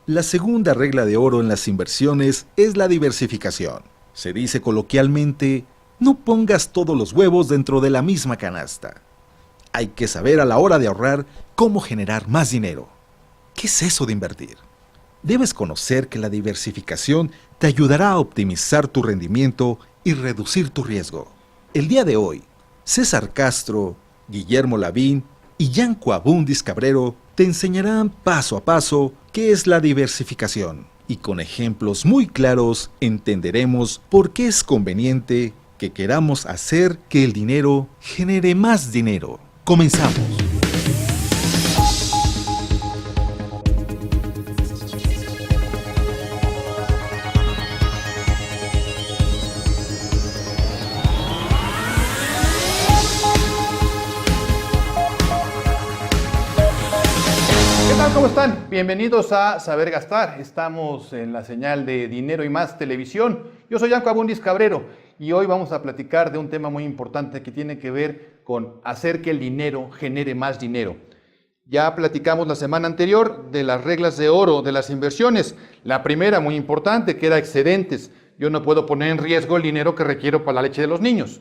La segunda regla de oro en las inversiones es la diversificación. Se dice coloquialmente, no pongas todos los huevos dentro de la misma canasta. Hay que saber a la hora de ahorrar cómo generar más dinero. ¿Qué es eso de invertir? Debes conocer que la diversificación te ayudará a optimizar tu rendimiento y reducir tu riesgo. El día de hoy, César Castro, Guillermo Lavín y Yanko Abundis Cabrero te enseñarán paso a paso qué es la diversificación. Y con ejemplos muy claros entenderemos por qué es conveniente que queramos hacer que el dinero genere más dinero. Comenzamos. ¿Cómo están? Bienvenidos a Saber Gastar. Estamos en la señal de Dinero y Más Televisión. Yo soy Yanko Abundis Cabrero y hoy vamos a platicar de un tema muy importante que tiene que ver con hacer que el dinero genere más dinero. Ya platicamos la semana anterior de las reglas de oro de las inversiones. La primera, muy importante, que era excedentes. Yo no puedo poner en riesgo el dinero que requiero para la leche de los niños.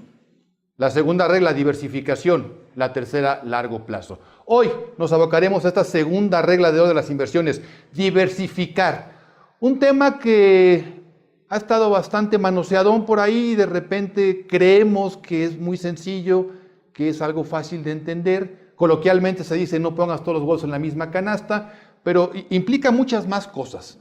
La segunda regla, diversificación. La tercera, largo plazo. Hoy nos abocaremos a esta segunda regla de oro de las inversiones, diversificar. Un tema que ha estado bastante manoseadón por ahí y de repente creemos que es muy sencillo, que es algo fácil de entender. Coloquialmente se dice no pongas todos los huevos en la misma canasta, pero implica muchas más cosas.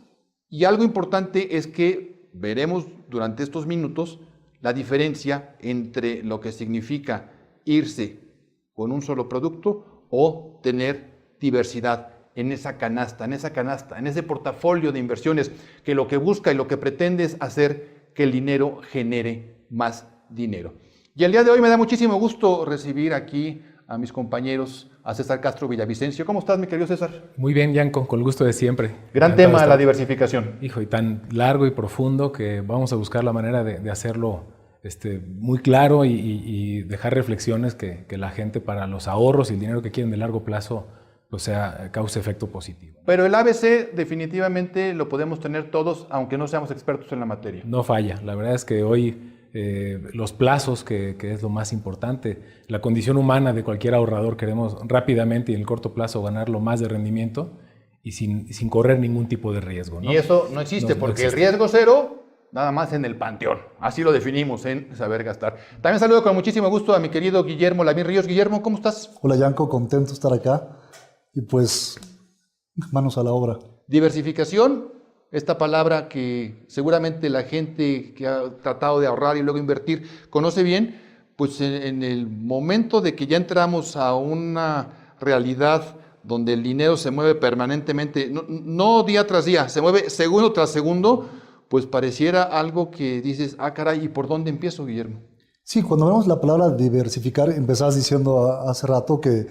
Y algo importante es que veremos durante estos minutos la diferencia entre lo que significa irse con un solo producto o tener diversidad en esa canasta, en ese portafolio de inversiones que lo que busca y lo que pretende es hacer que el dinero genere más dinero. Y el día de hoy me da muchísimo gusto recibir aquí a mis compañeros, a César Castro Villavicencio. ¿Cómo estás, mi querido César? Muy bien, Yanko, con el gusto de siempre. Gran tema de la diversificación. Hijo, y tan largo y profundo que vamos a buscar la manera de hacerlo muy claro y dejar reflexiones que la gente para los ahorros y el dinero que quieren de largo plazo cause efecto positivo. Pero el ABC definitivamente lo podemos tener todos, aunque no seamos expertos en la materia. No falla. La verdad es que hoy los plazos, que es lo más importante, la condición humana de cualquier ahorrador, queremos rápidamente y en el corto plazo ganar lo más de rendimiento y sin correr ningún tipo de riesgo, ¿no? Y eso no existe, porque el riesgo cero nada más en el panteón. Así lo definimos en Saber Gastar. También saludo con muchísimo gusto a mi querido Guillermo Lavín Ríos. Guillermo, ¿cómo estás? Hola, Yanko, contento de estar acá. Y pues, manos a la obra. Diversificación, esta palabra que seguramente la gente que ha tratado de ahorrar y luego invertir conoce bien, pues en el momento de que ya entramos a una realidad donde el dinero se mueve permanentemente, no día tras día, se mueve segundo tras segundo, pues pareciera algo que dices, ah, caray, ¿y por dónde empiezo, Guillermo? Sí, cuando vemos la palabra diversificar, empezabas diciendo hace rato que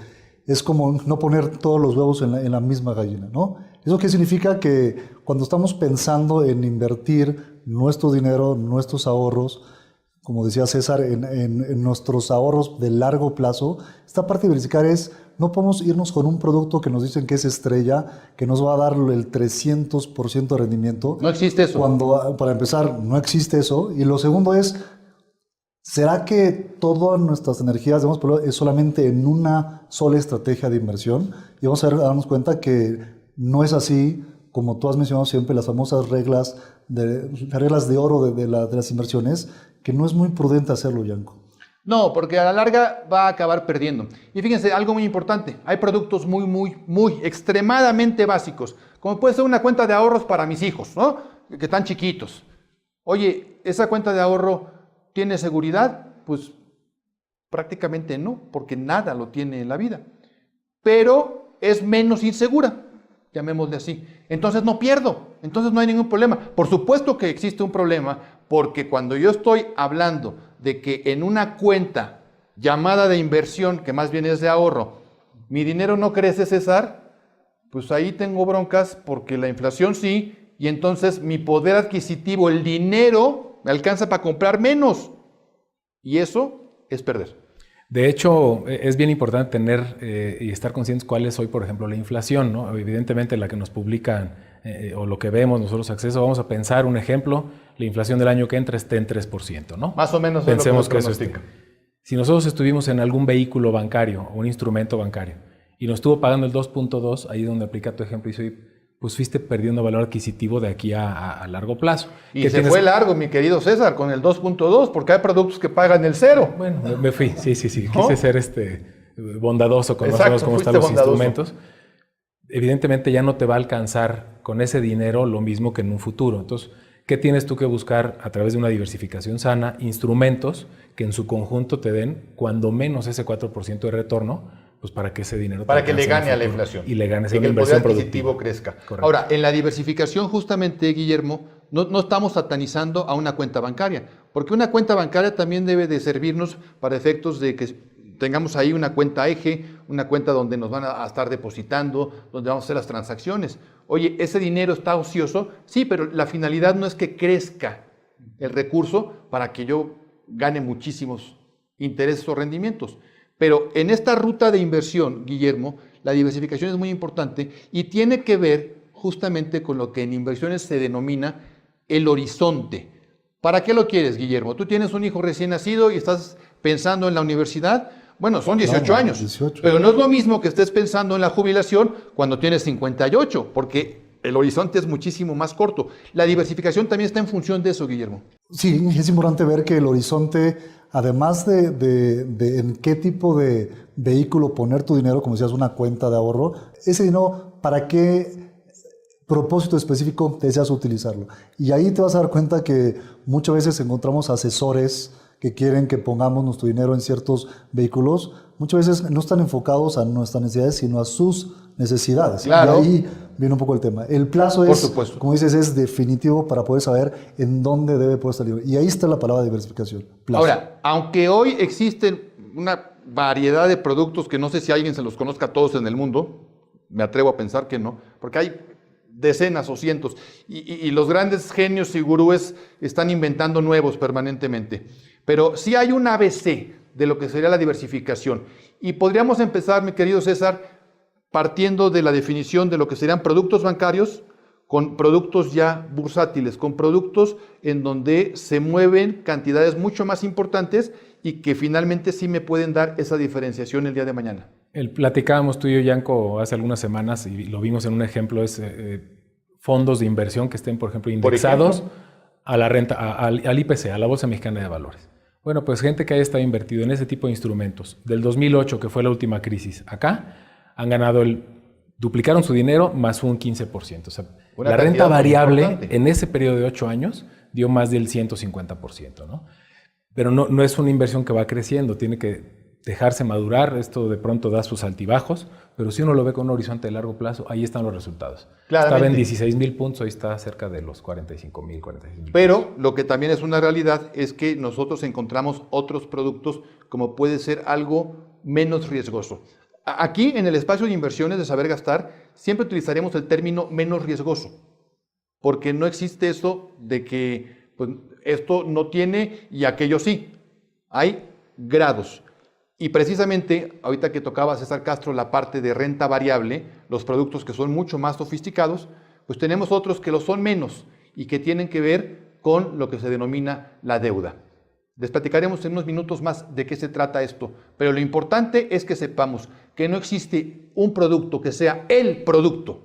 es como no poner todos los huevos en la misma gallina, ¿no? ¿Eso qué significa? Que cuando estamos pensando en invertir nuestro dinero, nuestros ahorros, como decía César, en nuestros ahorros de largo plazo, esta parte de diversificar es, no podemos irnos con un producto que nos dicen que es estrella, que nos va a dar el 300% de rendimiento. No existe eso. Cuando, para empezar, no existe eso. Y lo segundo es, ¿será que todas nuestras energías debemos poner solamente en una sola estrategia de inversión? Y vamos a darnos cuenta que no es así, como tú has mencionado siempre, las famosas reglas de oro de las inversiones, que no es muy prudente hacerlo, Yanko. No, porque a la larga va a acabar perdiendo. Y fíjense, algo muy importante, hay productos muy extremadamente básicos, como puede ser una cuenta de ahorros para mis hijos, ¿no? Que están chiquitos. Oye, ¿esa cuenta de ahorro tiene seguridad? Pues prácticamente no, porque nada lo tiene en la vida. Pero es menos insegura, llamémosle así. Entonces no pierdo, entonces no hay ningún problema. Por supuesto que existe un problema, porque cuando yo estoy hablando de que en una cuenta llamada de inversión, que más bien es de ahorro, mi dinero no crece, César, pues ahí tengo broncas porque la inflación sí, y entonces mi poder adquisitivo, el dinero, me alcanza para comprar menos. Y eso es perder. De hecho, es bien importante tener y estar conscientes cuál es hoy, por ejemplo, la inflación, ¿no? Evidentemente la que nos publican o lo que vemos nosotros acceso, vamos a pensar un ejemplo, la inflación del año que entra esté en 3%, ¿no? Más o menos pensemos es lo que eso esté. Si nosotros estuvimos en algún vehículo bancario o un instrumento bancario y nos estuvo pagando el 2.2, ahí donde aplica tu ejemplo, y soy, pues fuiste perdiendo valor adquisitivo de aquí a largo plazo. Y se fue largo, mi querido César, con el 2.2, porque hay productos que pagan el 0. Bueno, me fui, sí. ¿No? Quise ser bondadoso con más o menos cómo están los instrumentos. Evidentemente ya no te va a alcanzar con ese dinero lo mismo que en un futuro. Entonces, ¿qué tienes tú que buscar a través de una diversificación sana? Instrumentos que en su conjunto te den cuando menos ese 4% de retorno, pues para que ese dinero... Para que le gane a la inflación. Y le gane esa y que el inversión poder adquisitivo productiva. crezca. Correcto. Ahora, en la diversificación justamente, Guillermo, no estamos satanizando a una cuenta bancaria, porque una cuenta bancaria también debe de servirnos para efectos de que tengamos ahí una cuenta eje, una cuenta donde nos van a estar depositando, donde vamos a hacer las transacciones. Oye, ese dinero está ocioso, sí, pero la finalidad no es que crezca el recurso para que yo gane muchísimos intereses o rendimientos. Pero en esta ruta de inversión, Guillermo, la diversificación es muy importante y tiene que ver justamente con lo que en inversiones se denomina el horizonte. ¿Para qué lo quieres, Guillermo? Tú tienes un hijo recién nacido y estás pensando en la universidad. Bueno, son 18 años, 18. Pero no es lo mismo que estés pensando en la jubilación cuando tienes 58, porque el horizonte es muchísimo más corto. La diversificación también está en función de eso, Guillermo. Sí, es importante ver que el horizonte, además de en qué tipo de vehículo poner tu dinero, como decías, una cuenta de ahorro, ese dinero, ¿para qué propósito específico deseas utilizarlo? Y ahí te vas a dar cuenta que muchas veces encontramos asesores que quieren que pongamos nuestro dinero en ciertos vehículos, muchas veces no están enfocados a nuestras necesidades, sino a sus necesidades. Claro. Y ahí viene un poco el tema. El plazo Por es, supuesto, como dices, es definitivo para poder saber en dónde debe poder salir. Y ahí está la palabra diversificación. Plazo. Ahora, aunque hoy existen una variedad de productos que no sé si alguien se los conozca a todos en el mundo, me atrevo a pensar que no, porque hay decenas o cientos, y los grandes genios y gurúes están inventando nuevos permanentemente. Pero sí hay un ABC de lo que sería la diversificación. Y podríamos empezar, mi querido César, partiendo de la definición de lo que serían productos bancarios con productos ya bursátiles, con productos en donde se mueven cantidades mucho más importantes y que finalmente sí me pueden dar esa diferenciación el día de mañana. Platicábamos tú y yo, Yanko, hace algunas semanas y lo vimos en un ejemplo, es fondos de inversión que estén, por ejemplo, indexados a la renta, al IPC, a la Bolsa Mexicana de Valores. Bueno, pues gente que haya estado invertido en ese tipo de instrumentos, del 2008, que fue la última crisis, acá han ganado duplicaron su dinero más un 15%. O sea, la renta variable en ese periodo de 8 años dio más del 150%, ¿no? Pero no es una inversión que va creciendo, tiene que dejarse madurar, esto de pronto da sus altibajos, pero si uno lo ve con un horizonte de largo plazo, ahí están los resultados. Claramente. Estaba en 16,000 puntos, hoy está cerca de los 45,000, 46,000. Pero lo que también es una realidad es que nosotros encontramos otros productos como puede ser algo menos riesgoso. Aquí en el espacio de inversiones de Saber Gastar siempre utilizaremos el término menos riesgoso, porque no existe eso de que pues, esto no tiene y aquello sí. Hay grados. Y precisamente, ahorita que tocaba César Castro la parte de renta variable, los productos que son mucho más sofisticados, pues tenemos otros que lo son menos y que tienen que ver con lo que se denomina la deuda. Les platicaremos en unos minutos más de qué se trata esto, pero lo importante es que sepamos que no existe un producto que sea el producto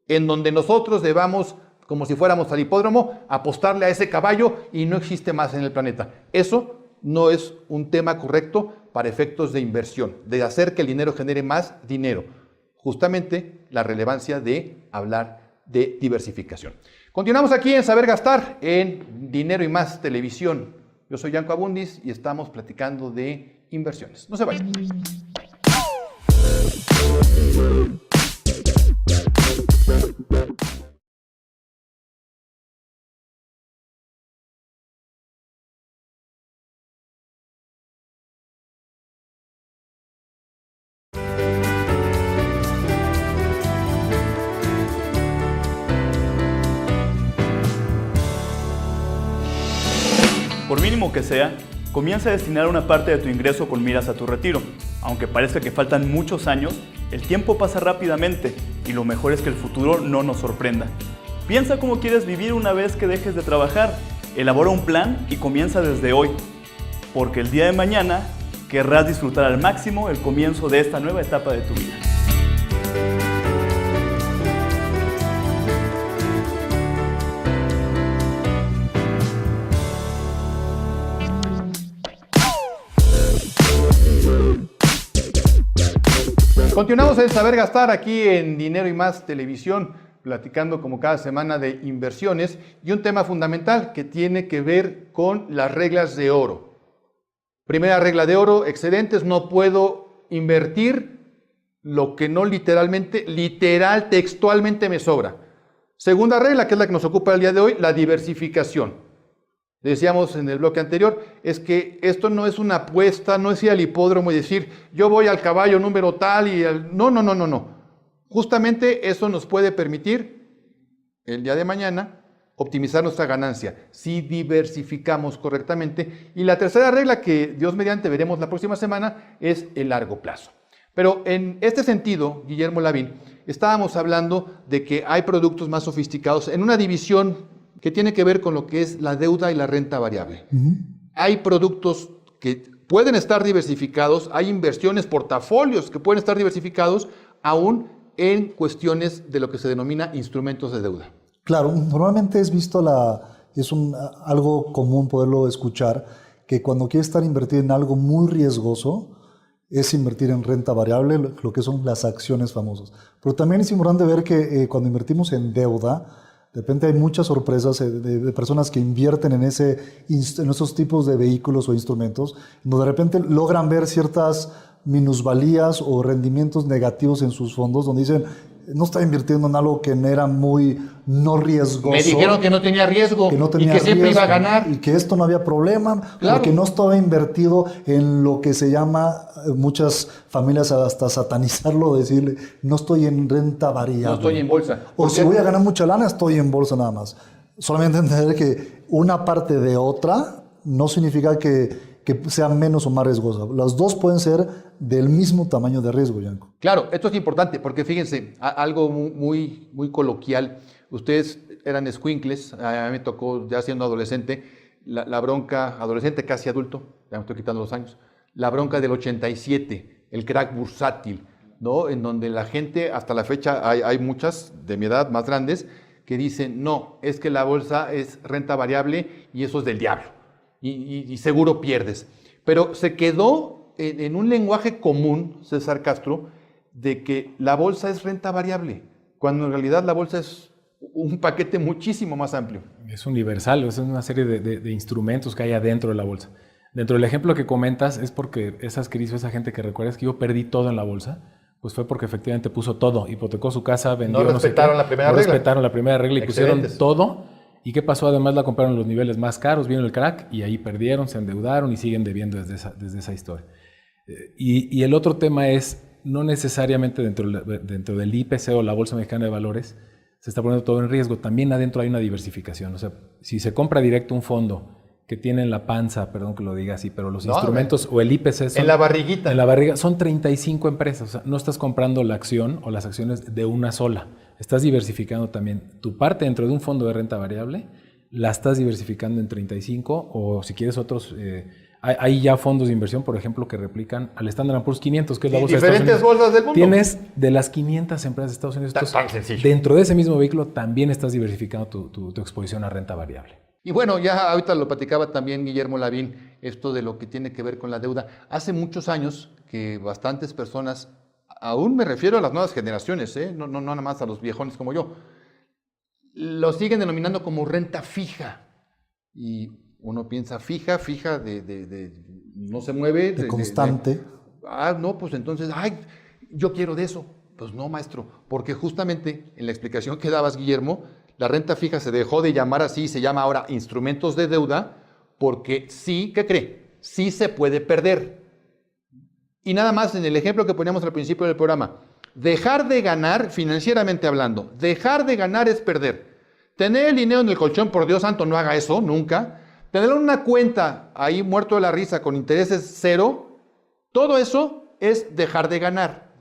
en donde nosotros debamos, como si fuéramos al hipódromo, apostarle a ese caballo y no existe más en el planeta. Eso no es un tema correcto para efectos de inversión, de hacer que el dinero genere más dinero. Justamente la relevancia de hablar de diversificación. Continuamos aquí en Saber Gastar, en Dinero y Más Televisión. Yo soy Yanko Abundis y estamos platicando de inversiones. No se vayan. Por mínimo que sea, comienza a destinar una parte de tu ingreso con miras a tu retiro. Aunque parezca que faltan muchos años, el tiempo pasa rápidamente y lo mejor es que el futuro no nos sorprenda. Piensa cómo quieres vivir una vez que dejes de trabajar. Elabora un plan y comienza desde hoy, porque el día de mañana querrás disfrutar al máximo el comienzo de esta nueva etapa de tu vida. Continuamos en Saber Gastar aquí en Dinero y Más Televisión, platicando como cada semana de inversiones y un tema fundamental que tiene que ver con las reglas de oro. Primera regla de oro, excedentes, no puedo invertir lo que no textualmente me sobra. Segunda regla, que es la que nos ocupa el día de hoy, la diversificación. Decíamos en el bloque anterior, es que esto no es una apuesta, no es ir al hipódromo y decir, yo voy al caballo número tal y al... No. Justamente eso nos puede permitir, el día de mañana, optimizar nuestra ganancia, si diversificamos correctamente. Y la tercera regla, que Dios mediante veremos la próxima semana, es el largo plazo. Pero en este sentido, Guillermo Lavín, estábamos hablando de que hay productos más sofisticados en una división que tiene que ver con lo que es la deuda y la renta variable. Hay productos que pueden estar diversificados, hay inversiones, portafolios que pueden estar diversificados, aún en cuestiones de lo que se denomina instrumentos de deuda. Claro, normalmente es visto algo común poderlo escuchar, que cuando quieres estar invertido en algo muy riesgoso, es invertir en renta variable, lo que son las acciones famosas. Pero también es importante ver que cuando invertimos en deuda, de repente hay muchas sorpresas de personas que invierten en esos tipos de vehículos o instrumentos, donde de repente logran ver ciertas minusvalías o rendimientos negativos en sus fondos, donde dicen, no estaba invirtiendo en algo que era muy no riesgoso. Me dijeron que no tenía riesgo, y que siempre iba a ganar. Y que esto no había problema, claro, porque no estaba invertido en lo que se llama, muchas familias hasta satanizarlo, decirle, no estoy en renta variable. No estoy en bolsa. O si voy a ganar mucha lana, estoy en bolsa nada más. Solamente entender que una parte de otra no significa que sea menos o más riesgosa. Las dos pueden ser del mismo tamaño de riesgo, Yanko. Claro, esto es importante porque fíjense, algo muy coloquial. Ustedes eran escuincles, a mí me tocó ya siendo adolescente, la bronca, adolescente casi adulto, ya me estoy quitando los años, la bronca del 87, el crack bursátil, ¿no? En donde la gente, hasta la fecha, hay muchas de mi edad más grandes, que dicen, no, es que la bolsa es renta variable y eso es del diablo. Y seguro pierdes. Pero se quedó en un lenguaje común, César Castro, de que la bolsa es renta variable, cuando en realidad la bolsa es un paquete muchísimo más amplio. Es universal, es una serie de instrumentos que hay adentro de la bolsa. Dentro del ejemplo que comentas es porque esas crisis, esa gente que recuerdas que yo perdí todo en la bolsa, pues fue porque efectivamente puso todo, hipotecó su casa, vendió... No respetaron la primera regla. No respetaron la primera regla y Excelentes. pusieron todo. ¿Y qué pasó? Además la compraron en los niveles más caros, vino el crack y ahí perdieron, se endeudaron y siguen debiendo desde esa historia. Y el otro tema es, no necesariamente dentro del IPC o la Bolsa Mexicana de Valores se está poniendo todo en riesgo, también adentro hay una diversificación. O sea, si se compra directo un fondo que tiene en la panza, perdón que lo diga así, pero los instrumentos o el IPC son... En la barriguita. En la barriga son 35 empresas, o sea, no estás comprando la acción o las acciones de una sola. Estás diversificando también tu parte dentro de un fondo de renta variable, la estás diversificando en 35 o si quieres otros, hay ya fondos de inversión, por ejemplo, que replican al Standard & Poor's 500, que es la bolsa de Estados Unidos. Diferentes bolsas del mundo. Tienes de las 500 empresas de Estados Unidos. Tan sencillo. Dentro de ese mismo vehículo también estás diversificando tu exposición a renta variable. Y bueno, ya ahorita lo platicaba también Guillermo Lavín, esto de lo que tiene que ver con la deuda. Hace muchos años que bastantes personas, aún me refiero a las nuevas generaciones, no nada más a los viejones como yo, lo siguen denominando como renta fija. Y uno piensa fija de no se mueve. De constante. No, pues entonces, yo quiero de eso. Pues no, maestro, porque justamente en la explicación que dabas, Guillermo, la renta fija se dejó de llamar así, se llama ahora instrumentos de deuda, porque sí, ¿qué cree? Sí se puede perder. Y nada más en el ejemplo que poníamos al principio del programa, dejar de ganar, financieramente hablando, dejar de ganar es perder. Tener el dinero en el colchón, por Dios santo, no haga eso, nunca. Tener una cuenta ahí muerto de la risa con intereses cero, todo eso es dejar de ganar.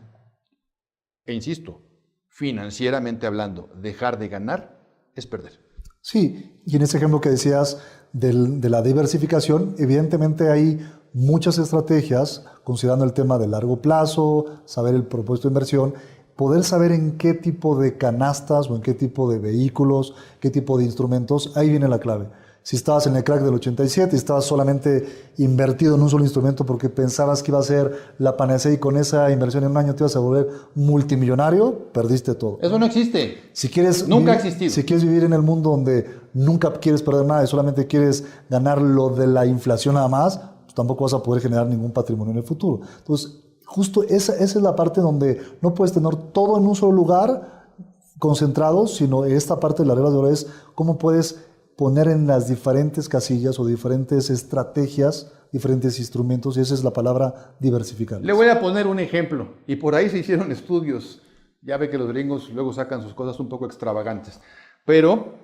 E insisto, financieramente hablando, dejar de ganar es perder. Sí, y en ese ejemplo que decías de la diversificación, evidentemente hay muchas estrategias, considerando el tema de largo plazo, saber el propósito de inversión, poder saber en qué tipo de canastas o en qué tipo de vehículos, qué tipo de instrumentos, ahí viene la clave. Si estabas en el crack del 87 y estabas solamente invertido en un solo instrumento porque pensabas que iba a ser la panacea y con esa inversión en un año te ibas a volver multimillonario, perdiste todo. Eso no existe. Si quieres Nunca ha vivir, existido. Si quieres vivir en el mundo donde nunca quieres perder nada y solamente quieres ganar lo de la inflación nada más, pues tampoco vas a poder generar ningún patrimonio en el futuro. Entonces, justo esa es la parte donde no puedes tener todo en un solo lugar concentrado, sino esta parte de la regla de oro es cómo puedes poner en las diferentes casillas o diferentes estrategias, diferentes instrumentos, y esa es la palabra diversificar. Le voy a poner un ejemplo, y por ahí se hicieron estudios. Ya ve que los gringos luego sacan sus cosas un poco extravagantes. Pero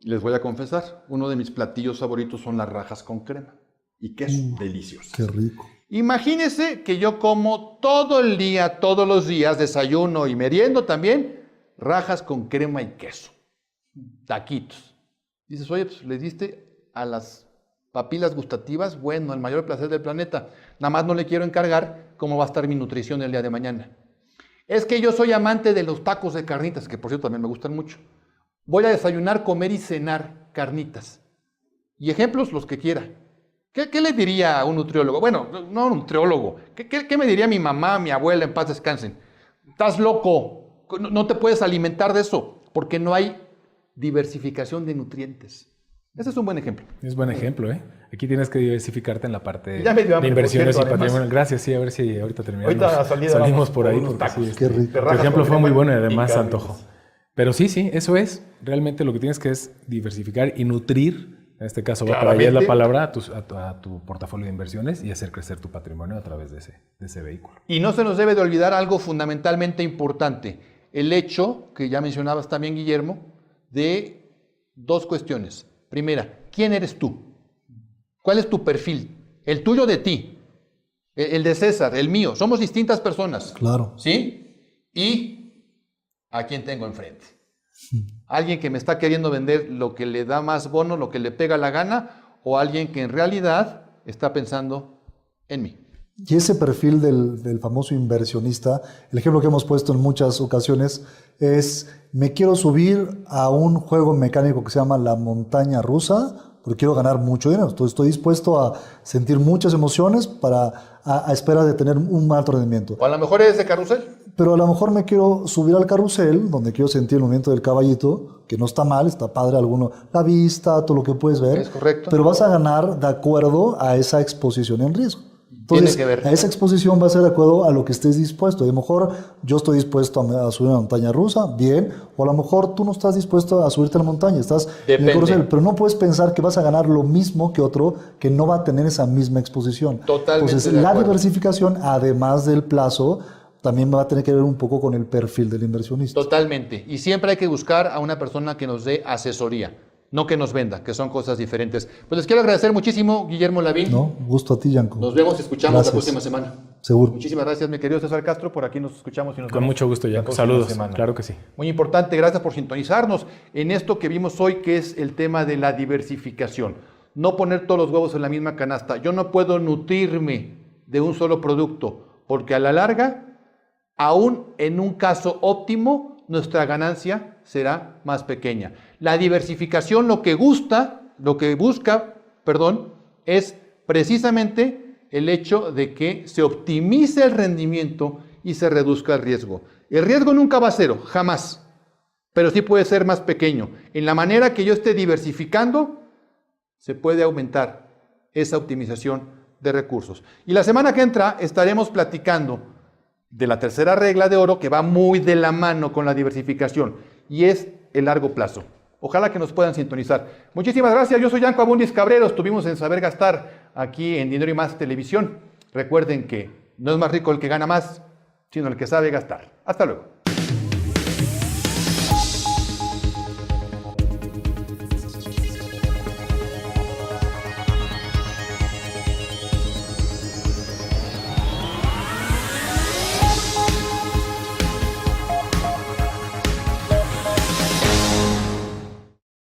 les voy a confesar, uno de mis platillos favoritos son las rajas con crema y queso, deliciosos. Qué rico. Imagínese que yo como todo el día, todos los días, desayuno y meriendo también, rajas con crema y queso, taquitos. Dices, oye, pues le diste a las papilas gustativas, bueno, el mayor placer del planeta. Nada más no le quiero encargar cómo va a estar mi nutrición el día de mañana. Es que yo soy amante de los tacos de carnitas, que por cierto también me gustan mucho. Voy a desayunar, comer y cenar carnitas. Y ejemplos los que quiera. ¿Qué le diría a un nutriólogo? Bueno, no un nutriólogo. ¿Qué me diría mi mamá, mi abuela, en paz descansen? Estás loco, no te puedes alimentar de eso, porque no hay diversificación de nutrientes. Ese es un buen ejemplo. Es buen ejemplo, ¿eh? Aquí tienes que diversificarte en la parte Ya me dio hambre, de inversiones por cierto, y patrimonio. además. Gracias, sí, a ver si ahorita terminamos. Ahorita a la salida salimos vamos por por ahí. unos Porque tacos. sí, Qué rico. tu ejemplo fue muy bueno y además carnitas. antojo. Pero sí, eso es. Realmente lo que tienes que es diversificar y nutrir, en este caso va para allá la palabra, a tu portafolio de inversiones y hacer crecer tu patrimonio a través de ese vehículo. Y no se nos debe de olvidar algo fundamentalmente importante. El hecho, que ya mencionabas también, Guillermo, de dos cuestiones. Primera, ¿quién eres tú? ¿Cuál es tu perfil? El tuyo de ti, el de César, el mío. Somos distintas personas. Claro. ¿Sí? Y ¿a quién tengo enfrente? ¿Alguien que me está queriendo vender lo que le da más bono, lo que le pega la gana? ¿O alguien que en realidad está pensando en mí? Y ese perfil del famoso inversionista, el ejemplo que hemos puesto en muchas ocasiones es, me quiero subir a un juego mecánico que se llama la montaña rusa, porque quiero ganar mucho dinero. Entonces estoy dispuesto a sentir muchas emociones a espera de tener un alto rendimiento. O a lo mejor es de carrusel. Pero a lo mejor me quiero subir al carrusel, donde quiero sentir el movimiento del caballito, que no está mal, está padre la vista, todo lo que puedes ver. Es correcto. Pero vas a ganar de acuerdo a esa exposición en riesgo. Entonces, Tiene que ver. a esa exposición va a ser de acuerdo a lo que estés dispuesto. A lo mejor yo estoy dispuesto a subir una montaña rusa, bien, o a lo mejor tú no estás dispuesto a subirte a la montaña, estás en el carrusel, pero no puedes pensar que vas a ganar lo mismo que otro que no va a tener esa misma exposición. Totalmente. Entonces, de la acuerdo. diversificación, además del plazo, también va a tener que ver un poco con el perfil del inversionista. Totalmente. Y siempre hay que buscar a una persona que nos dé asesoría, no que nos venda, que son cosas diferentes. Pues les quiero agradecer muchísimo, Guillermo Lavín. ¿No? Gusto a ti, Yanko. Nos vemos y escuchamos Gracias. la próxima semana. Seguro. Muchísimas gracias, mi querido César Castro. Por aquí nos escuchamos y nos Con vemos mucho gusto, la Yanko. próxima Saludos. semana. Claro que sí. Muy importante, gracias por sintonizarnos en esto que vimos hoy, que es el tema de la diversificación. No poner todos los huevos en la misma canasta. Yo no puedo nutrirme de un solo producto, porque a la larga, aún en un caso óptimo, nuestra ganancia será más pequeña. La diversificación lo que busca, es precisamente el hecho de que se optimice el rendimiento y se reduzca el riesgo. El riesgo nunca va a cero, jamás, pero sí puede ser más pequeño. En la manera que yo esté diversificando, se puede aumentar esa optimización de recursos. Y la semana que entra estaremos platicando de la tercera regla de oro, que va muy de la mano con la diversificación, y es el largo plazo. Ojalá que nos puedan sintonizar. Muchísimas gracias. Yo soy Yanko Abundis Cabrero. Estuvimos en Saber Gastar aquí en Dinero y Más Televisión. Recuerden que no es más rico el que gana más, sino el que sabe gastar. Hasta luego.